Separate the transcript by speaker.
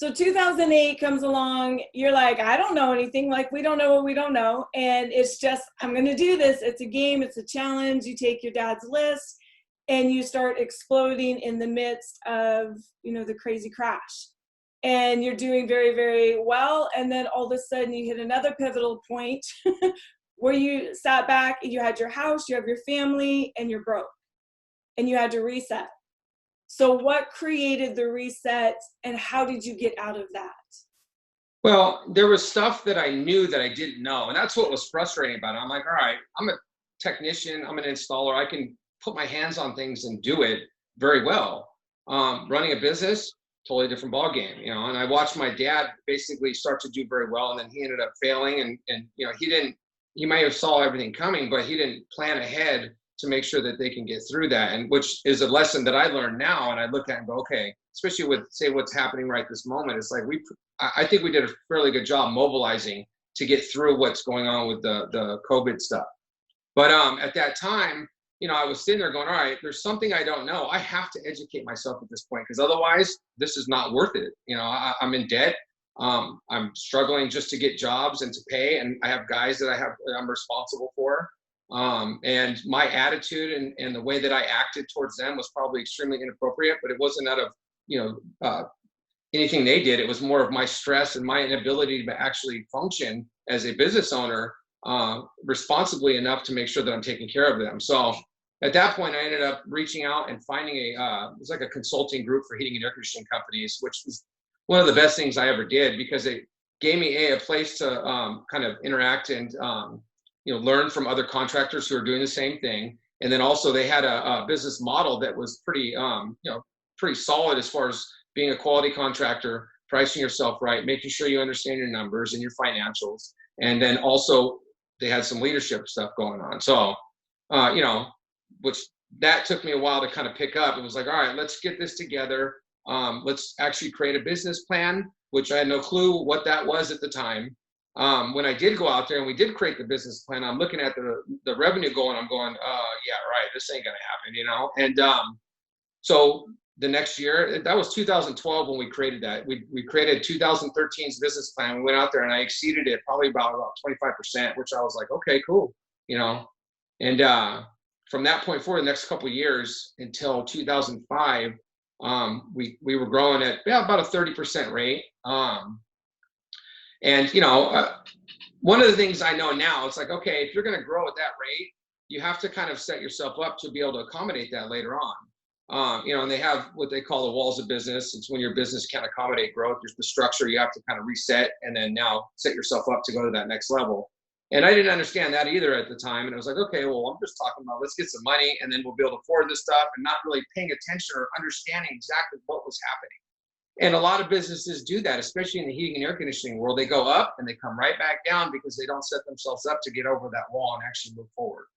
Speaker 1: So 2008 comes along, you're like, I don't know anything, like we don't know what we don't know. And it's just, I'm going to do this. It's a game, it's a challenge. You take your dad's list and you start exploding in the midst of, the crazy crash. And you're doing very, very well. And then all of a sudden you hit another pivotal point where you sat back, you had your house, you have your family, and you're broke. And you had to reset. So what created the reset and how did you get out of that?
Speaker 2: Well, there was stuff that I knew that I didn't know. And that's what was frustrating about it. I'm like, all right, I'm a technician, I'm an installer. I can put my hands on things and do it very well. Running a business, totally different ballgame, and I watched my dad basically start to do very well. And then he ended up failing and he might have saw everything coming, but he didn't plan ahead to make sure that they can get through that. And which is a lesson that I learned now. And I look at it and go, okay, especially with say what's happening right this moment. It's like I think we did a fairly good job mobilizing to get through what's going on with the COVID stuff. But at that time, I was sitting there going, all right, there's something I don't know. I have to educate myself at this point because otherwise this is not worth it. I'm in debt. I'm struggling just to get jobs and to pay. And I have guys that I'm responsible for. And my attitude and the way that I acted towards them was probably extremely inappropriate, but it wasn't out of, anything they did. It was more of my stress and my inability to actually function as a business owner, responsibly enough to make sure that I'm taking care of them. So at that point, I ended up reaching out and finding it was like a consulting group for heating and air conditioning companies, which was one of the best things I ever did because it gave me a place to kind of interact and, learn from other contractors who are doing the same thing. And then also they had a business model that was pretty, pretty solid as far as being a quality contractor, pricing yourself right, making sure you understand your numbers and your financials. And then also they had some leadership stuff going on. So, which that took me a while to kind of pick up. It was like, all right, let's get this together. Let's actually create a business plan, which I had no clue what that was at the time. When I did go out there and we did create the business plan, I'm looking at the revenue goal and I'm going, yeah, right, this ain't gonna happen, And so the next year, that was 2012 when we created that. We created 2013's business plan. We went out there and I exceeded it probably about 25%, which I was like, okay, cool, And from that point forward, the next couple of years until 2005, we were growing at about a 30% rate. One of the things I know now, it's like, okay, if you're going to grow at that rate, you have to kind of set yourself up to be able to accommodate that later on. And they have what they call the walls of business. It's when your business can't accommodate growth. There's the structure you have to kind of reset and then now set yourself up to go to that next level. And I didn't understand that either at the time. And I was like, okay, well, I'm just talking about let's get some money and then we'll be able to afford this stuff and not really paying attention or understanding exactly what was happening. And a lot of businesses do that, especially in the heating and air conditioning world. They go up and they come right back down because they don't set themselves up to get over that wall and actually move forward.